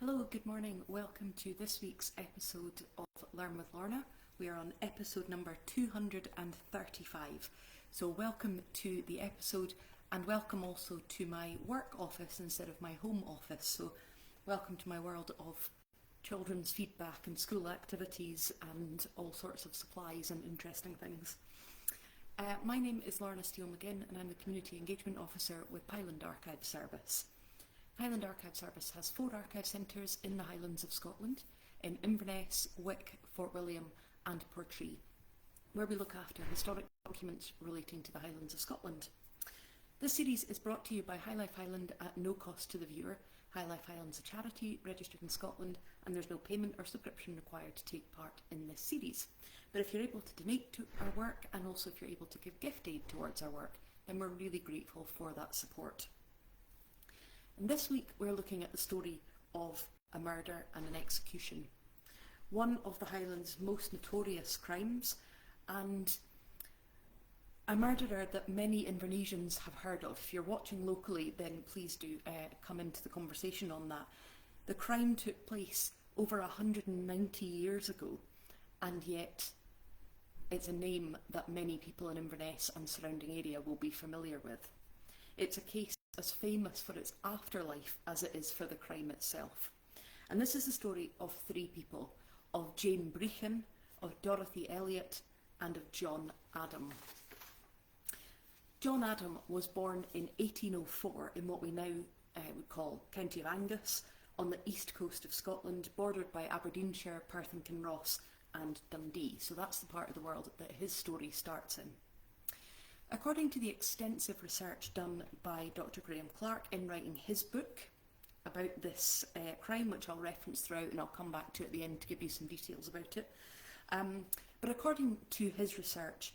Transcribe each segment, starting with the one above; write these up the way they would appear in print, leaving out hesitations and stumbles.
Hello, good morning. Welcome to this week's episode of Learn with Lorna. We are on episode number 235. So welcome to the episode and welcome also to my work office instead of my home office. So welcome to my world of children's feedback and school activities and all sorts of supplies and interesting things. My name is Lorna McGinn and I'm the Community Engagement Officer with Highland Archive Service. Highland Archive Service has 4 archive centres in the Highlands of Scotland, in Inverness, Wick, Fort William and Portree, where we look after historic documents relating to the Highlands of Scotland. This series is brought to you by High Life Highland at no cost to the viewer. High Life Highland's a charity registered in Scotland and there's no payment or subscription required to take part in this series. But if you're able to donate to our work and also if you're able to give gift aid towards our work, then we're really grateful for that support. And this week we're looking at the story of a murder and an execution. One of the Highlands' most notorious crimes and a murderer that many Invernessians have heard of. If you're watching locally, then please do come into the conversation on that. The crime took place over 190 years ago, and yet it's a name that many people in Inverness and surrounding area will be familiar with. It's a case as famous for its afterlife as it is for the crime itself. And this is the story of 3 people, of Jane Brechin, of Dorothy Elliott, and of John Adam. John Adam was born in 1804 in what we now would call County of Angus, on the east coast of Scotland, bordered by Aberdeenshire, Perth and Kinross and Dundee. So that's the part of the world that his story starts in. According to the extensive research done by Dr. Graham Clark in writing his book about this crime, which I'll reference throughout and I'll come back to at the end to give you some details about it. But according to his research,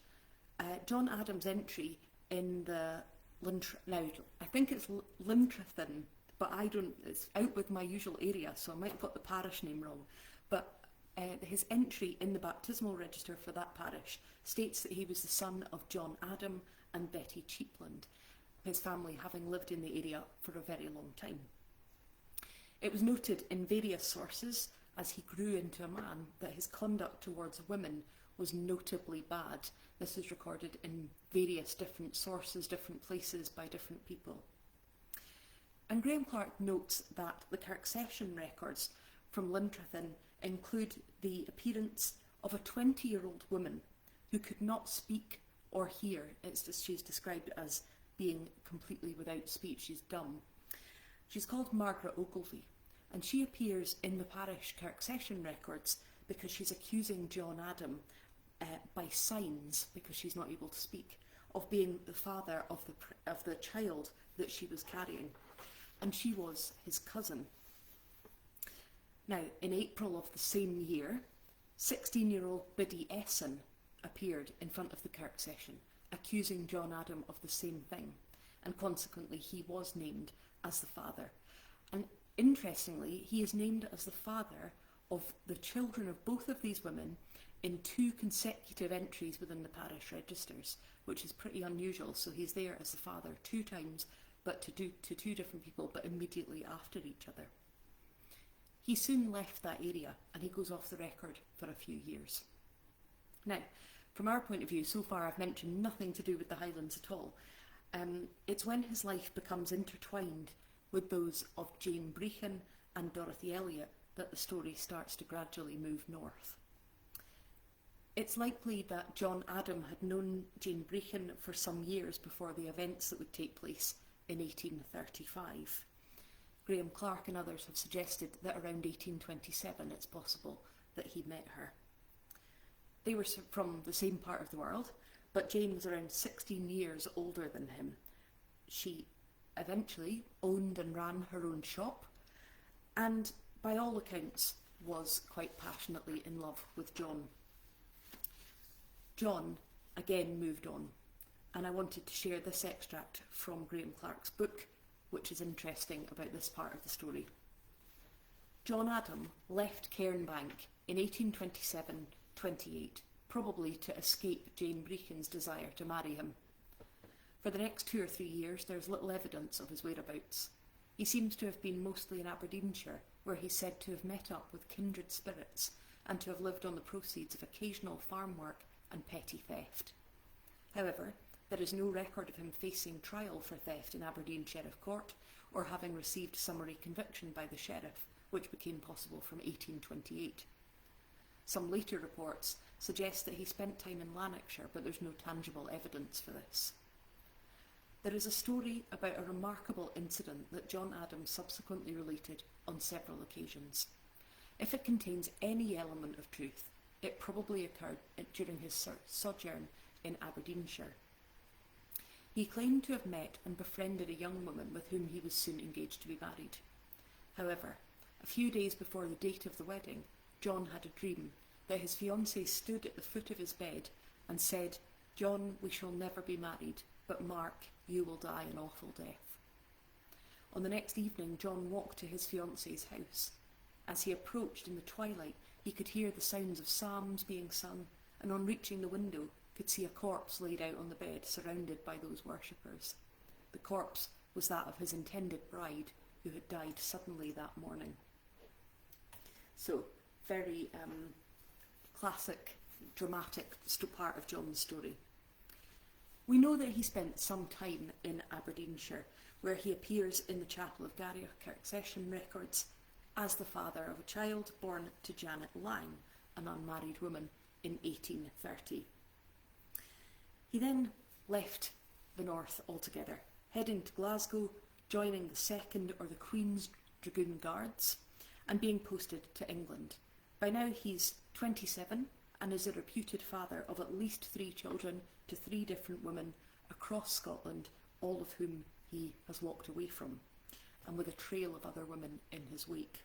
John Adam's entry in the now I think it's Lintrathen, but it's out with my usual area, so I might have got the parish name wrong. But his entry in the baptismal register for that parish states that he was the son of John Adam and Betty Cheapland, his family having lived in the area for a very long time. It was noted in various sources as he grew into a man that his conduct towards women was notably bad. This is recorded in various different sources, different places by different people. And Graham Clark notes that the Kirk Session records from Lintrathen include the appearance of a 20-year-old woman who could not speak or hear. She's described as being completely without speech. She's dumb. She's called Margaret Ogilvie, and she appears in the parish Kirk Session records because she's accusing John Adam by signs, because she's not able to speak, of being the father of the child that she was carrying, and she was his cousin. Now, in April of the same year, 16-year-old Biddy Esson appeared in front of the Kirk Session, accusing John Adam of the same thing, and consequently he was named as the father. And interestingly, he is named as the father of the children of both of these women in 2 consecutive entries within the parish registers, which is pretty unusual. So he's there as the father 2 times, but to 2 different people, but immediately after each other. He soon left that area and he goes off the record for a few years. Now, from our point of view, so far I've mentioned nothing to do with the Highlands at all. It's when his life becomes intertwined with those of Jane Brechin and Dorothy Elliott that the story starts to gradually move north. It's likely that John Adam had known Jane Brechin for some years before the events that would take place in 1835. Graham Clark and others have suggested that around 1827 it's possible that he met her. They were from the same part of the world, but Jane was around 16 years older than him. She eventually owned and ran her own shop, and by all accounts was quite passionately in love with John. John again moved on, and I wanted to share this extract from Graham Clark's book, which is interesting about this part of the story. John Adam left Cairnbank in 1827-28, probably to escape Jane Brechin's desire to marry him. For the next 2 or 3 years, there's little evidence of his whereabouts. He seems to have been mostly in Aberdeenshire, where he's said to have met up with kindred spirits and to have lived on the proceeds of occasional farm work and petty theft. However, there is no record of him facing trial for theft in Aberdeen Sheriff Court or having received summary conviction by the sheriff, which became possible from 1828. Some later reports suggest that he spent time in Lanarkshire, but there's no tangible evidence for this. There is a story about a remarkable incident that John Adams subsequently related on several occasions. If it contains any element of truth, it probably occurred during his sojourn in Aberdeenshire. He claimed to have met and befriended a young woman with whom he was soon engaged to be married. However, a few days before the date of the wedding, John had a dream that his fiancée stood at the foot of his bed and said, "John, we shall never be married, but Mark, you will die an awful death." On the next evening, John walked to his fiancée's house. As he approached in the twilight, he could hear the sounds of psalms being sung, and on reaching the window, could see a corpse laid out on the bed, surrounded by those worshippers. The corpse was that of his intended bride, who had died suddenly that morning. So, very classic, dramatic part of John's story. We know that he spent some time in Aberdeenshire, where he appears in the chapel of Garioch Session records as the father of a child born to Janet Lang, an unmarried woman, in 1830. He then left the north altogether, heading to Glasgow, joining the 2nd or the Queen's Dragoon Guards, and being posted to England. By now he's 27 and is a reputed father of at least 3 children to 3 different women across Scotland, all of whom he has walked away from, and with a trail of other women in his wake.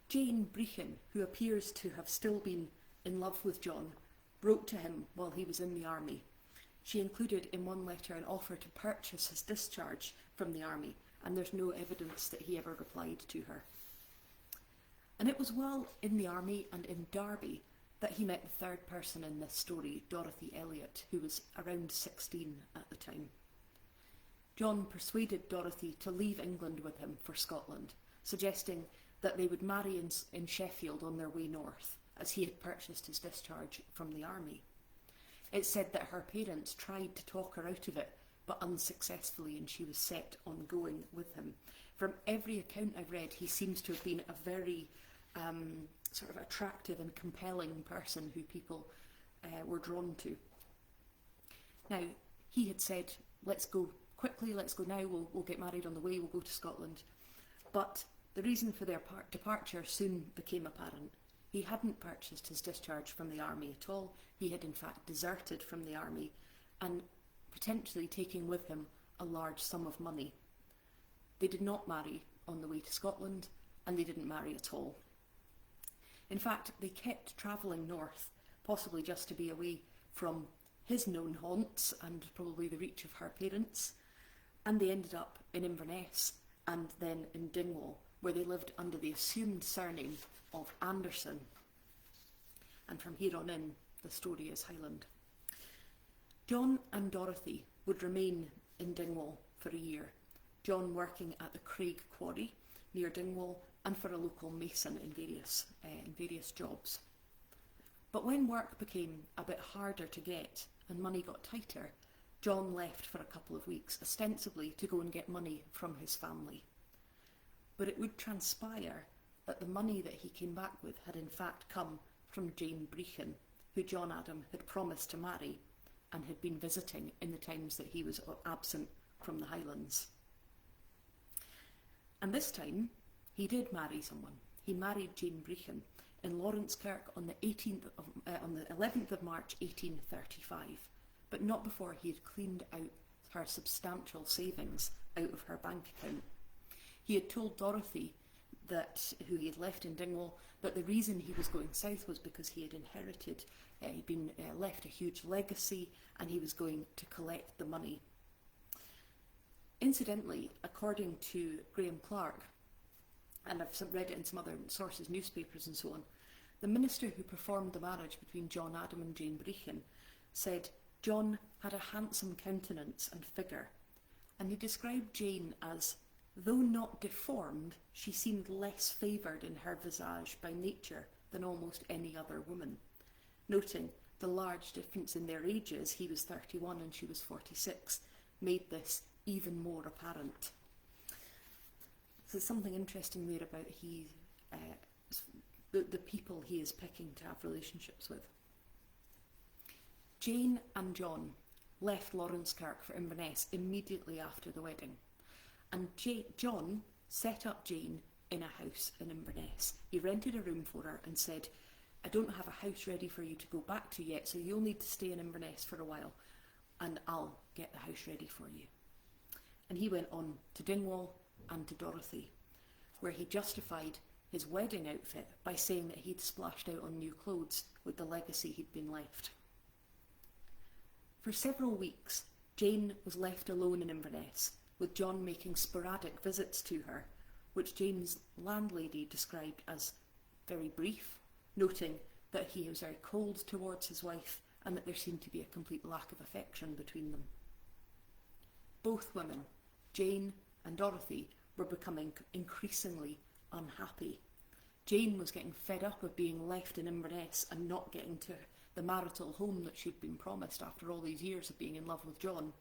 Jane Brechin, who appears to have still been in love with John, wrote to him while he was in the army. She included in one letter an offer to purchase his discharge from the army, and there's no evidence that he ever replied to her. And it was while in the army and in Derby that he met the third person in this story, Dorothy Elliot, who was around 16 at the time. John persuaded Dorothy to leave England with him for Scotland, suggesting that they would marry in Sheffield on their way north, as he had purchased his discharge from the army. It's said that her parents tried to talk her out of it, but unsuccessfully, and she was set on going with him. From every account I've read, he seems to have been a very sort of attractive and compelling person who people were drawn to. Now, he had said, let's go quickly, let's go now, we'll get married on the way, we'll go to Scotland. But the reason for their departure soon became apparent. He hadn't purchased his discharge from the army at all. He had in fact deserted from the army and potentially taking with him a large sum of money. They did not marry on the way to Scotland, and they didn't marry at all. In fact, they kept travelling north, possibly just to be away from his known haunts and probably the reach of her parents, and they ended up in Inverness and then in Dingwall, where they lived under the assumed surname of Anderson. And from here on in, the story is Highland. John and Dorothy would remain in Dingwall for a year, John working at the Craig Quarry near Dingwall and for a local mason in various jobs. But when work became a bit harder to get and money got tighter, John left for a couple of weeks, ostensibly to go and get money from his family. But it would transpire that the money that he came back with had in fact come from Jane Brechin, who John Adam had promised to marry and had been visiting in the times that he was absent from the Highlands. And this time, he did marry someone. He married Jane Brechin in Laurencekirk on the 11th of March 1835, but not before he had cleaned out her substantial savings out of her bank account. He had told Dorothy, who he had left in Dingwall, that the reason he was going south was because he had inherited, he'd been left a huge legacy, and he was going to collect the money. Incidentally, according to Graham Clark, and I've read it in some other sources, newspapers and so on, the minister who performed the marriage between John Adam and Jane Brechin said John had a handsome countenance and figure, and he described Jane as Though not deformed, she seemed less favoured in her visage by nature than almost any other woman. Noting the large difference in their ages, he was 31 and she was 46, made this even more apparent. So there's something interesting there about the people he is picking to have relationships with. Jane and John left Laurencekirk for Inverness immediately after the wedding, and John set up Jane in a house in Inverness. He rented a room for her and said, "I don't have a house ready for you to go back to yet, so you'll need to stay in Inverness for a while, and I'll get the house ready for you." And he went on to Dingwall and to Dorothy, where he justified his wedding outfit by saying that he'd splashed out on new clothes with the legacy he'd been left. For several weeks, Jane was left alone in Inverness, with John making sporadic visits to her, which Jane's landlady described as very brief, noting that he was very cold towards his wife and that there seemed to be a complete lack of affection between them. Both women, Jane and Dorothy, were becoming increasingly unhappy. Jane was getting fed up of being left in Inverness and not getting to the marital home that she'd been promised after all these years of being in love with John.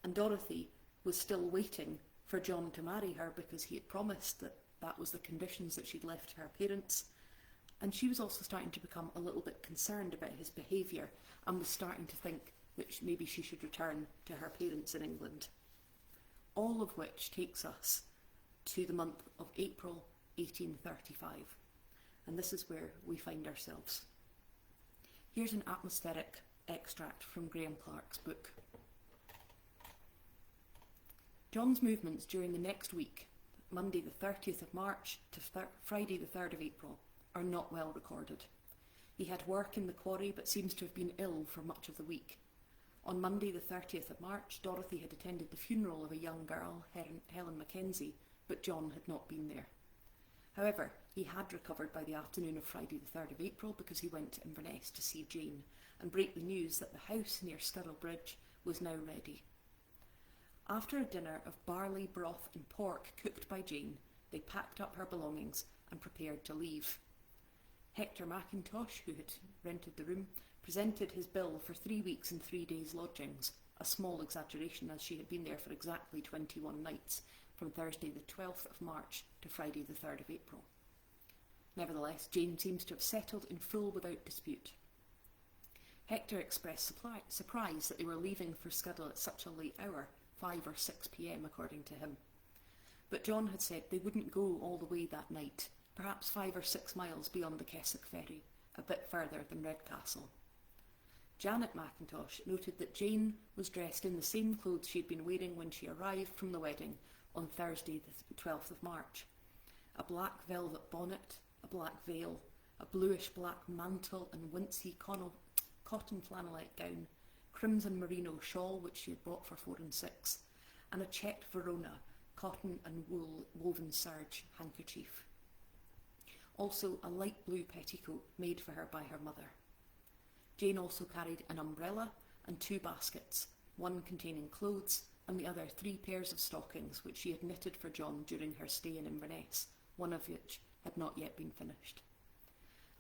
And Dorothy was still waiting for John to marry her because he had promised that that was the conditions that she'd left her parents. And she was also starting to become a little bit concerned about his behaviour and was starting to think that maybe she should return to her parents in England. All of which takes us to the month of April 1835. And this is where we find ourselves. Here's an atmospheric extract from Graham Clark's book. John's movements during the next week, Monday the 30th of March to Friday the 3rd of April, are not well recorded. He had work in the quarry but seems to have been ill for much of the week. On Monday the 30th of March, Dorothy had attended the funeral of a young girl, Helen Mackenzie, but John had not been there. However, he had recovered by the afternoon of Friday the 3rd of April because he went to Inverness to see Jane and break the news that the house near Stirrel Bridge was now ready. After a dinner of barley, broth and pork cooked by Jane, they packed up her belongings and prepared to leave. Hector Mackintosh, who had rented the room, presented his bill for 3 weeks and 3 days' lodgings, a small exaggeration as she had been there for exactly 21 nights, from Thursday the 12th of March to Friday the 3rd of April. Nevertheless, Jane seems to have settled in full without dispute. Hector expressed surprise that they were leaving for Scuddle at such a late hour, 5 or 6 p.m. according to him. But John had said they wouldn't go all the way that night, perhaps 5 or 6 miles beyond the Keswick ferry, a bit further than Redcastle. Janet Mackintosh noted that Jane was dressed in the same clothes she had been wearing when she arrived from the wedding on Thursday the 12th of March. A black velvet bonnet, a black veil, a bluish-black mantle and wincey cotton flannelette gown, crimson merino shawl which she had bought for 4 and 6, and a checked Verona, cotton and wool woven serge handkerchief. Also a light blue petticoat made for her by her mother. Jane also carried an umbrella and 2 baskets, one containing clothes and the other 3 pairs of stockings which she had knitted for John during her stay in Inverness, one of which had not yet been finished.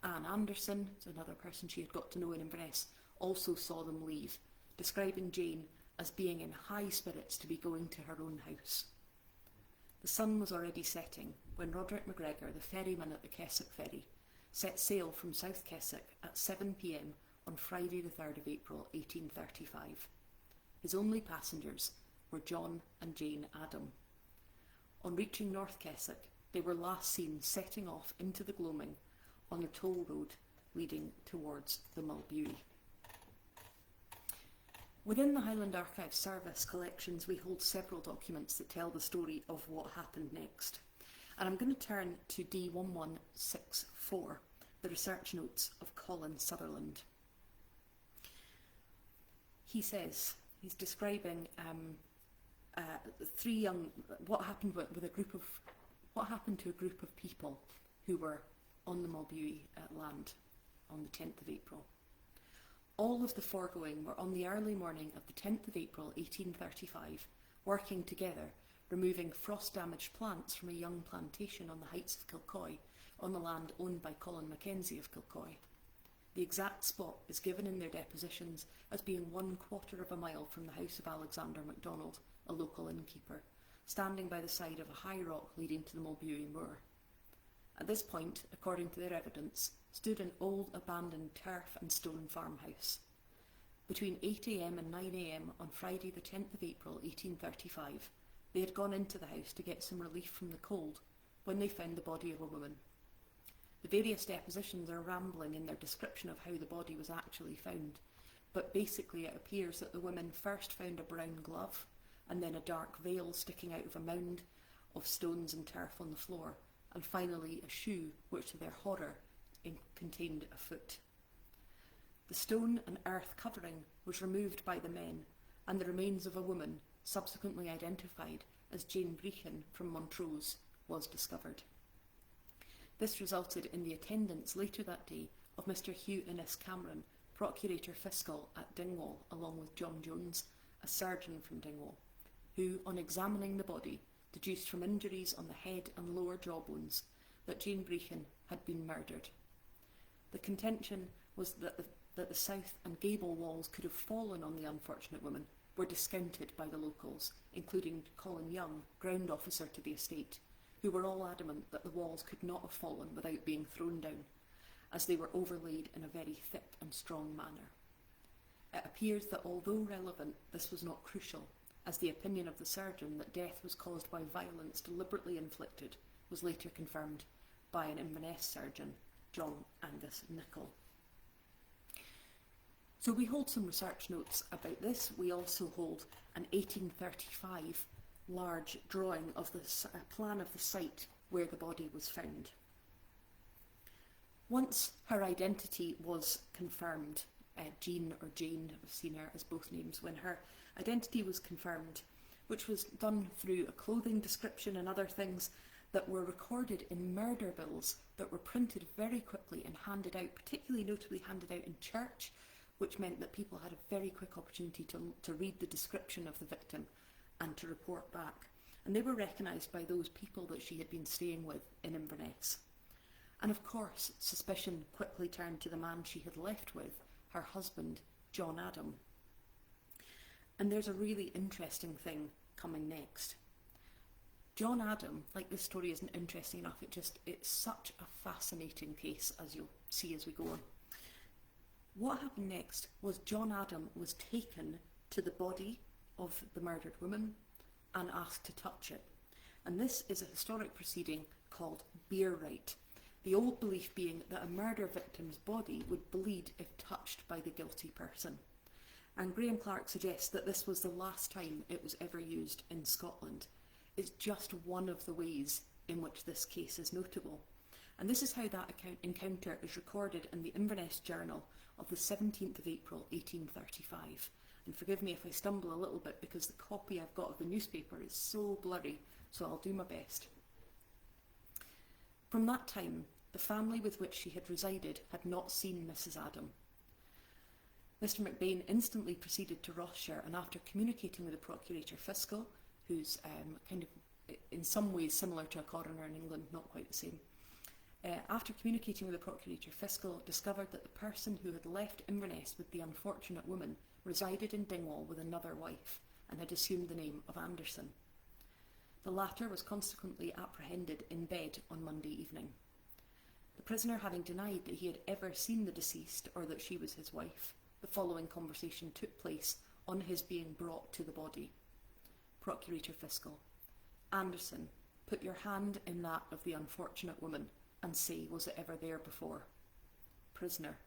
Anne Anderson, another person she had got to know in Inverness, also saw them leave, describing Jane as being in high spirits to be going to her own house. The sun was already setting when Roderick MacGregor, the ferryman at the Keswick ferry, set sail from South Keswick at 7 p.m. on Friday the 3rd of April 1835. His only passengers were John and Jane Adam. On reaching North Keswick, they were last seen setting off into the gloaming on the toll road leading towards the Mulbuie. Within the Highland Archive Service collections, we hold several documents that tell the story of what happened next. And I'm going to turn to D1164, the research notes of Colin Sutherland. He says, he's describing what happened to a group of people who were on the Mulbuie land on the 10th of April. All of the foregoing were on the early morning of the 10th of April 1835, working together removing frost-damaged plants from a young plantation on the heights of Kilcoy, on the land owned by Colin Mackenzie of Kilcoy. The exact spot is given in their depositions as being 1/4 of a mile from the house of Alexander MacDonald, a local innkeeper, standing by the side of a high rock leading to the Mulbuie moor. At this point, according to their evidence, stood an old abandoned turf and stone farmhouse. Between 8 a.m. and 9 a.m. on Friday the 10th of April 1835, they had gone into the house to get some relief from the cold when they found the body of a woman. The various depositions are rambling in their description of how the body was actually found, but basically it appears that the women first found a brown glove and then a dark veil sticking out of a mound of stones and turf on the floor, and finally a shoe which to their horror contained a foot. The stone and earth covering was removed by the men, and the remains of a woman, subsequently identified as Jane Brechin from Montrose, was discovered. This resulted in the attendance later that day of Mr. Hugh Innes Cameron, Procurator Fiscal at Dingwall, along with John Jones, a surgeon from Dingwall, who, on examining the body, deduced from injuries on the head and lower jawbones that Jane Brechin had been murdered. The contention was that the south and gable walls could have fallen on the unfortunate woman were discounted by the locals, including Colin Young, ground officer to the estate, who were all adamant that the walls could not have fallen without being thrown down, as they were overlaid in a very thick and strong manner. It appears that although relevant, this was not crucial, as the opinion of the surgeon that death was caused by violence deliberately inflicted was later confirmed by an Inverness surgeon, John Angus Nichol. So we hold some research notes about this. We also hold an 1835 large drawing of the plan of the site where the body was found. Once her identity was confirmed, Jean or Jane, I've seen her as both names, when her identity was confirmed, which was done through a clothing description and other things that were recorded in murder bills that were printed very quickly and handed out, particularly notably handed out in church, which meant that people had a very quick opportunity to read the description of the victim and to report back. And they were recognised by those people that she had been staying with in Inverness. And of course, suspicion quickly turned to the man she had left with, her husband, John Adam. And there's a really interesting thing coming next. John Adam, like this story isn't interesting enough, it's such a fascinating case, as you'll see as we go on. What happened next was John Adam was taken to the body of the murdered woman and asked to touch it. And this is a historic proceeding called beer rite, the old belief being that a murder victim's body would bleed if touched by the guilty person. And Graham Clark suggests that this was the last time it was ever used in Scotland. It's just one of the ways in which this case is notable. And this is how that encounter is recorded in the Inverness Journal of the 17th of April 1835. And forgive me if I stumble a little bit because the copy I've got of the newspaper is so blurry, so I'll do my best. From that time, the family with which she had resided had not seen Mrs. Adam. Mr. McBain instantly proceeded to Rothshire, and after communicating with the Procurator Fiscal, who's kind of in some ways similar to a coroner in England, not quite the same, after communicating with the Procurator Fiscal, discovered that the person who had left Inverness with the unfortunate woman resided in Dingwall with another wife and had assumed the name of Anderson. The latter was consequently apprehended in bed on Monday evening. The prisoner having denied that he had ever seen the deceased or that she was his wife, the following conversation took place on his being brought to the body. Procurator Fiscal: Anderson, put your hand in that of the unfortunate woman and say, was it ever there before? Prisoner: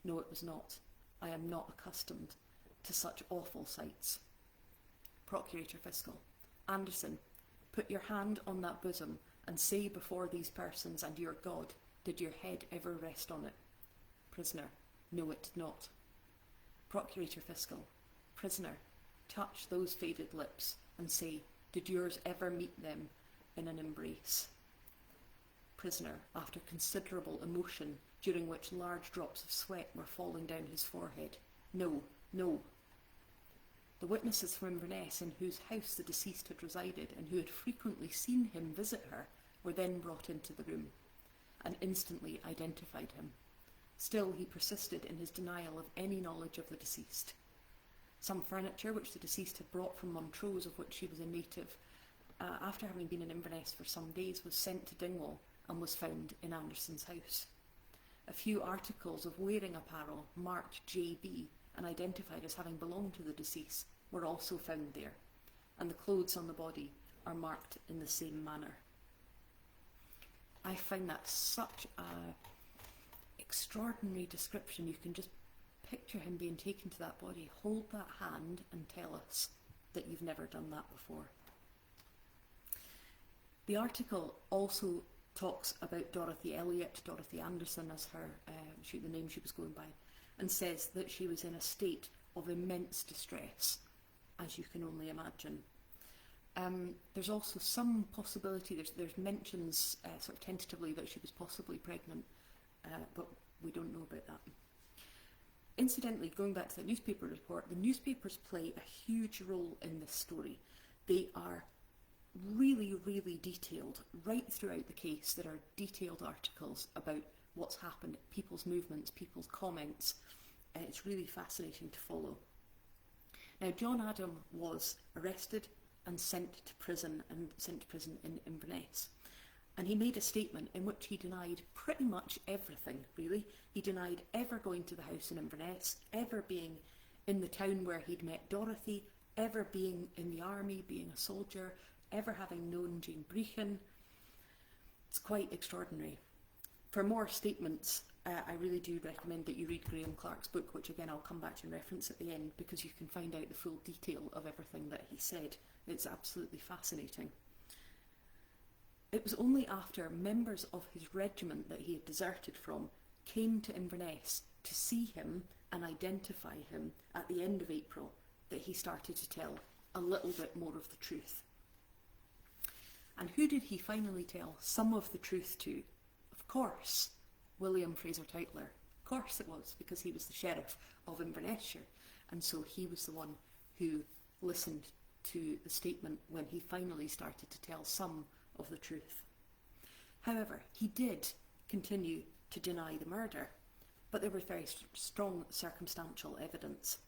No, it was not. I am not accustomed to such awful sights. Procurator Fiscal: Anderson, put your hand on that bosom and say before these persons and your God, did your head ever rest on it? Prisoner: No, it did not. Procurator Fiscal: Prisoner, touch those faded lips and say, did yours ever meet them in an embrace? Prisoner, after considerable emotion, during which large drops of sweat were falling down his forehead: No, no. The witnesses from Inverness, in whose house the deceased had resided and who had frequently seen him visit her, were then brought into the room and instantly identified him. Still, he persisted in his denial of any knowledge of the deceased. Some furniture which the deceased had brought from Montrose, of which he was a native, after having been in Inverness for some days, was sent to Dingwall and was found in Anderson's house. A few articles of wearing apparel marked JB and identified as having belonged to the deceased were also found there, and the clothes on the body are marked in the same manner. I find that such a extraordinary description. You can just picture him being taken to that body, hold that hand and tell us that you've never done that before. The article also talks about Dorothy Elliott, Dorothy Anderson as her, the name she was going by, and says that she was in a state of immense distress, as you can only imagine. There's also some possibility, there's mentions sort of tentatively that she was possibly pregnant, but we don't know about that. Incidentally, going back to the newspaper report, the newspapers play a huge role in this story. They are really, really detailed. Right throughout the case, there are detailed articles about what's happened, people's movements, people's comments. It's really fascinating to follow. Now, John Adam was arrested and sent to prison in Inverness. And he made a statement in which he denied pretty much everything, really. He denied ever going to the house in Inverness, ever being in the town where he'd met Dorothy, ever being in the army, being a soldier, ever having known Jane Brechin. It's quite extraordinary. For more statements, I really do recommend that you read Graham Clark's book, which again I'll come back to and reference at the end, because you can find out the full detail of everything that he said. It's absolutely fascinating. It was only after members of his regiment that he had deserted from came to Inverness to see him and identify him at the end of April that he started to tell a little bit more of the truth. And who did he finally tell some of the truth to? Of course, William Fraser Tytler. Of course it was, because he was the sheriff of Invernessshire, and so he was the one who listened to the statement when he finally started to tell some of the truth. However, he did continue to deny the murder, but there was very strong circumstantial evidence.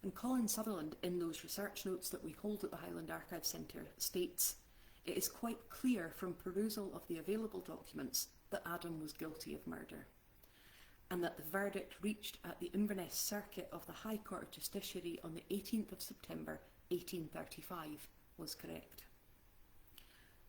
And Colin Sutherland, in those research notes that we hold at the Highland Archive Centre, states, "It is quite clear from perusal of the available documents that Adam was guilty of murder, and that the verdict reached at the Inverness Circuit of the High Court of Justiciary on the 18th of September 1835 was correct."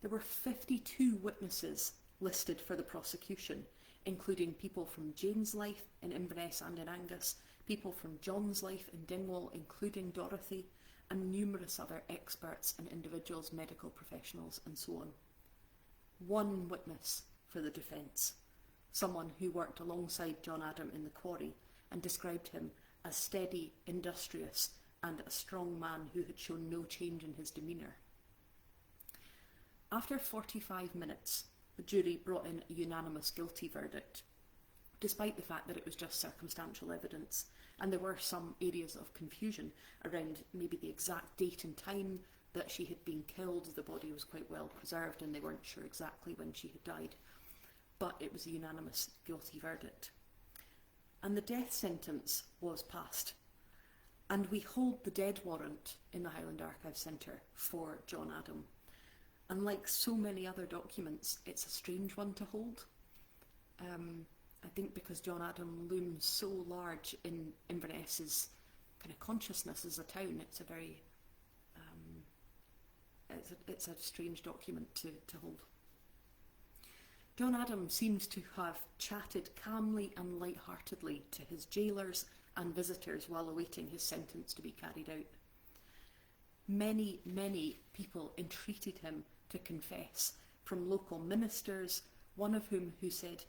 There were 52 witnesses listed for the prosecution, including people from Jane's life in Inverness and in Angus, people from John's life in Dingwall, including Dorothy, and numerous other experts and individuals, medical professionals, and so on. One witness for the defence, someone who worked alongside John Adam in the quarry and described him as steady, industrious, and a strong man who had shown no change in his demeanour. After 45 minutes, the jury brought in a unanimous guilty verdict, despite the fact that it was just circumstantial evidence, and there were some areas of confusion around maybe the exact date and time that she had been killed. The body was quite well preserved and they weren't sure exactly when she had died, but it was a unanimous guilty verdict. And the death sentence was passed, and we hold the dead warrant in the Highland Archive Centre for John Adam. And like so many other documents, it's a strange one to hold. I think because John Adam looms so large in Inverness's kind of consciousness as a town, it's a very, it's a strange document to hold. John Adam seems to have chatted calmly and light-heartedly to his jailers and visitors while awaiting his sentence to be carried out. Many, many people entreated him to confess, from local ministers, one of whom who said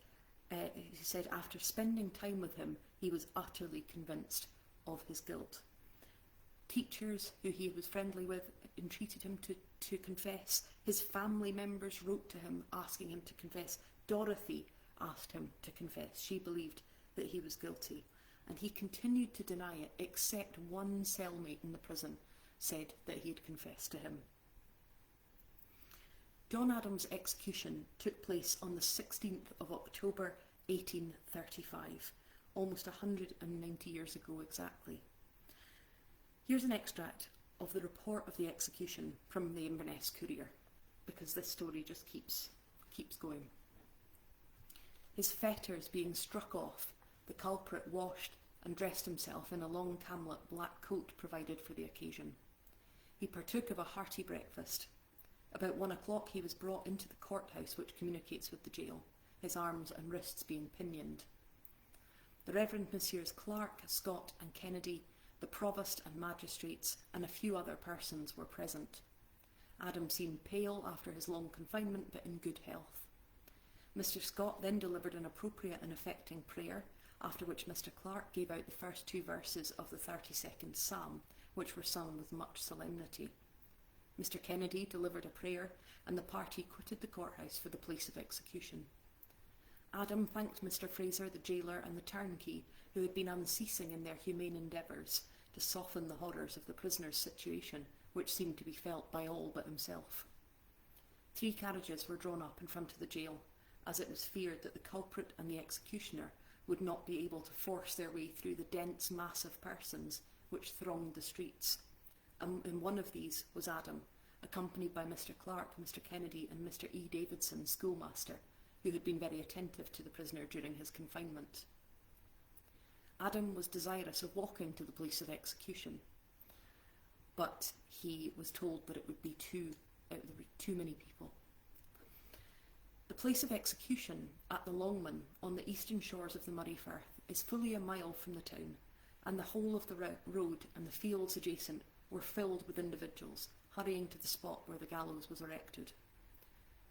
after spending time with him, he was utterly convinced of his guilt. Teachers who he was friendly with entreated him to confess. His family members wrote to him asking him to confess. Dorothy asked him to confess. She believed that he was guilty, and he continued to deny it, except one cellmate in the prison, said that he had confessed to him. John Adams' execution took place on the 16th of October 1835, almost 190 years ago exactly. Here's an extract of the report of the execution from the Inverness Courier, because this story just keeps going. His fetters being struck off, the culprit washed and dressed himself in a long camlet black coat provided for the occasion. He partook of a hearty breakfast. About 1 o'clock he was brought into the courthouse which communicates with the jail, his arms and wrists being pinioned. The Reverend Messrs. Clark, Scott and Kennedy, the provost and magistrates, and a few other persons were present. Adam seemed pale after his long confinement, but in good health. Mr. Scott then delivered an appropriate and affecting prayer, after which Mr. Clark gave out the first 2 verses of the 32nd Psalm, which were sung with much solemnity. Mr. Kennedy delivered a prayer, and the party quitted the courthouse for the place of execution. Adam thanked Mr. Fraser, the jailer, and the turnkey, who had been unceasing in their humane endeavours to soften the horrors of the prisoner's situation, which seemed to be felt by all but himself. 3 carriages were drawn up in front of the jail, as it was feared that the culprit and the executioner would not be able to force their way through the dense mass of persons which thronged the streets. In one of these was Adam, accompanied by Mr. Clark, Mr. Kennedy and Mr. E. Davidson, schoolmaster, who had been very attentive to the prisoner during his confinement. Adam was desirous of walking to the place of execution, but he was told that it would be too many people. The place of execution at the Longman on the eastern shores of the Murray Firth is fully a mile from the town, and the whole of the road and the fields adjacent were filled with individuals hurrying to the spot where the gallows was erected.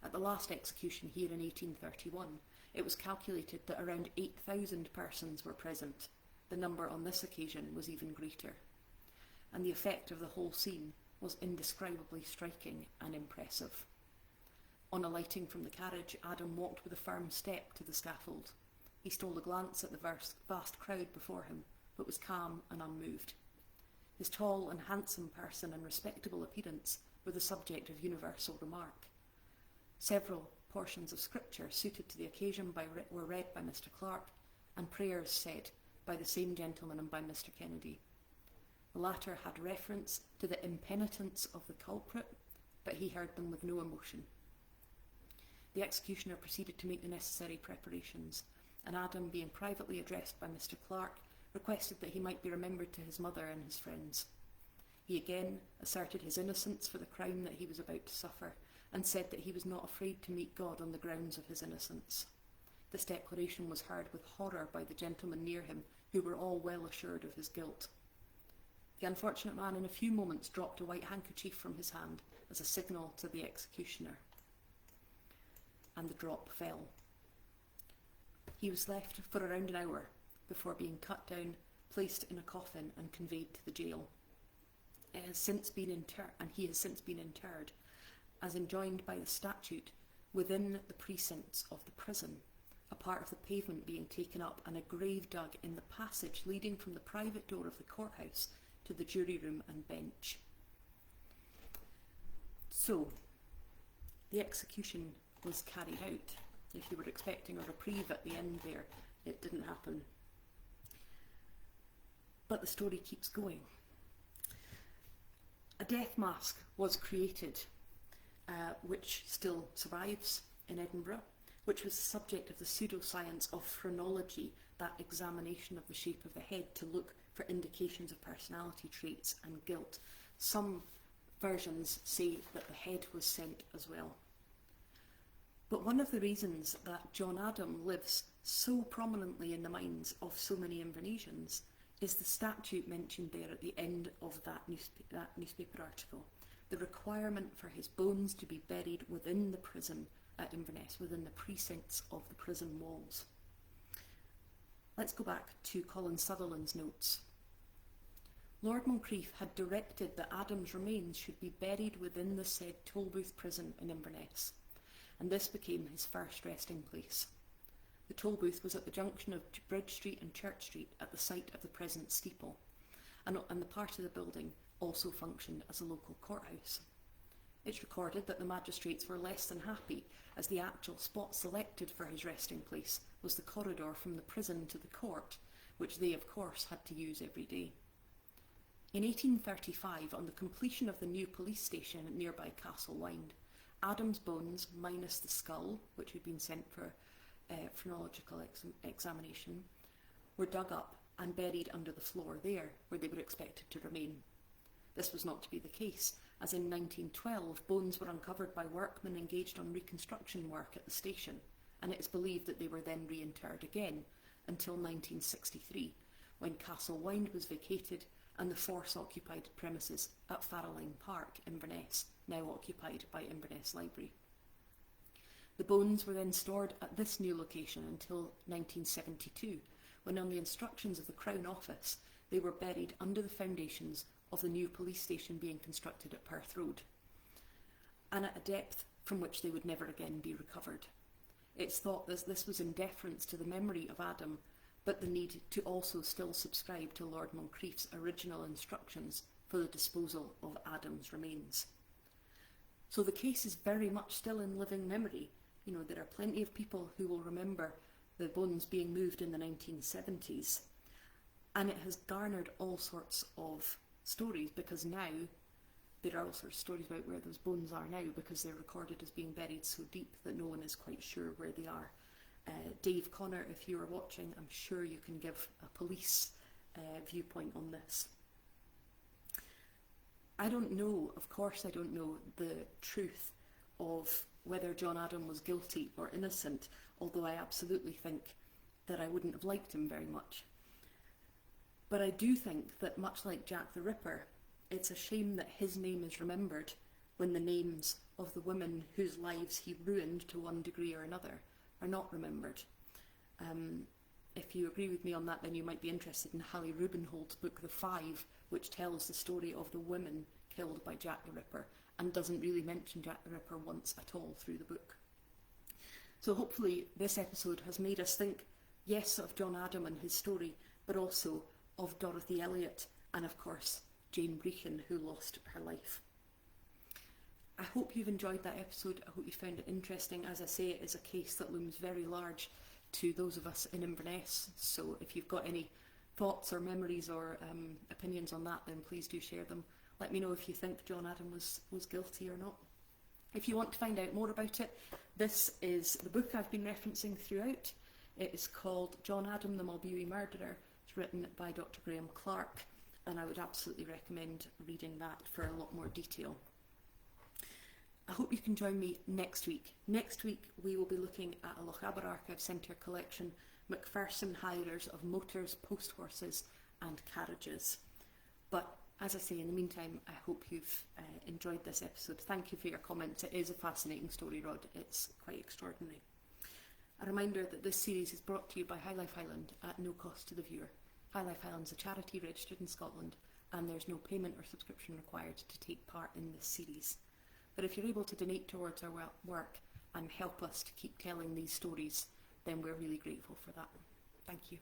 At the last execution here in 1831, it was calculated that around 8,000 persons were present. The number on this occasion was even greater, and the effect of the whole scene was indescribably striking and impressive. On alighting from the carriage, Adam walked with a firm step to the scaffold. He stole a glance at the vast crowd before him, but was calm and unmoved. His tall and handsome person and respectable appearance were the subject of universal remark. Several portions of scripture suited to the occasion were read by Mr. Clark, and prayers said by the same gentleman and by Mr. Kennedy. The latter had reference to the impenitence of the culprit, but he heard them with no emotion. The executioner proceeded to make the necessary preparations, and Adam, being privately addressed by Mr. Clark, requested that he might be remembered to his mother and his friends. He again asserted his innocence for the crime that he was about to suffer, and said that he was not afraid to meet God on the grounds of his innocence. This declaration was heard with horror by the gentlemen near him, who were all well assured of his guilt. The unfortunate man in a few moments dropped a white handkerchief from his hand as a signal to the executioner, and the drop fell. He was left for around an hour before being cut down, placed in a coffin and conveyed to the jail. He has since been interred, as enjoined by the statute, within the precincts of the prison, a part of the pavement being taken up and a grave dug in the passage leading from the private door of the courthouse to the jury room and bench. So, the execution was carried out. If you were expecting a reprieve at the end there, it didn't happen. But the story keeps going. A death mask was created, which still survives in Edinburgh, which was the subject of the pseudoscience of phrenology, that examination of the shape of the head to look for indications of personality traits and guilt. Some versions say that the head was sent as well. But one of the reasons that John Adam lives so prominently in the minds of so many Invernessians is the statute mentioned there at the end of that newspaper article. The requirement for his bones to be buried within the prison at Inverness, within the precincts of the prison walls. Let's go back to Colin Sutherland's notes. Lord Moncrieff had directed that Adam's remains should be buried within the said Tolbooth prison in Inverness, and this became his first resting place. The Tolbooth was at the junction of Bridge Street and Church Street at the site of the present steeple, and the part of the building also functioned as a local courthouse. It's recorded that the magistrates were less than happy, as the actual spot selected for his resting place was the corridor from the prison to the court, which they of course had to use every day. In 1835, on the completion of the new police station at nearby Castle Wynd, Adam's bones, minus the skull, which had been sent for phrenological examination, were dug up and buried under the floor there, where they were expected to remain. This was not to be the case, as in 1912 bones were uncovered by workmen engaged on reconstruction work at the station, and it is believed that they were then reinterred again until 1963, when Castle Wynd was vacated and the force-occupied premises at Farrelline Park, Inverness, now occupied by Inverness Library. The bones were then stored at this new location until 1972, when on the instructions of the Crown Office, they were buried under the foundations of the new police station being constructed at Perth Road, and at a depth from which they would never again be recovered. It's thought that this was in deference to the memory of Adam, but the need to also still subscribe to Lord Moncrieff's original instructions for the disposal of Adam's remains. So the case is very much still in living memory. You know, there are plenty of people who will remember the bones being moved in the 1970s, and it has garnered all sorts of stories, because now there are all sorts of stories about where those bones are now, because they're recorded as being buried so deep that no one is quite sure where they are. Dave Connor, if you are watching, I'm sure you can give a police viewpoint on this. I don't know, of course I don't know the truth of whether John Adam was guilty or innocent, although I absolutely think that I wouldn't have liked him very much. But I do think that, much like Jack the Ripper, it's a shame that his name is remembered when the names of the women whose lives he ruined to one degree or another are not remembered. If you agree with me on that, then you might be interested in Hallie Rubenhold's book The Five, which tells the story of the women killed by Jack the Ripper and doesn't really mention Jack the Ripper once at all through the book. So hopefully this episode has made us think, yes, of John Adam and his story, but also of Dorothy Elliott and, of course, Jane Brechin, who lost her life. I hope you've enjoyed that episode. I hope you found it interesting. As I say, it is a case that looms very large to those of us in Inverness. So if you've got any thoughts or memories or opinions on that, then please do share them. Let me know if you think John Adam was guilty or not. If you want to find out more about it, this is the book I've been referencing throughout. It is called John Adam, the Mulbuie Murderer. It's written by Dr. Graham Clark, and I would absolutely recommend reading that for a lot more detail. I hope you can join me next week. Next week we will be looking at a Lochaber Archive Centre collection, Macpherson Hires of Motors, Post Horses and Carriages. But as I say, in the meantime, I hope you've enjoyed this episode. Thank you for your comments. It is a fascinating story, Rod. It's quite extraordinary. A reminder that this series is brought to you by High Life Highland at no cost to the viewer. High Life Highland is a charity registered in Scotland, and there's no payment or subscription required to take part in this series. But if you're able to donate towards our work and help us to keep telling these stories, then we're really grateful for that. Thank you.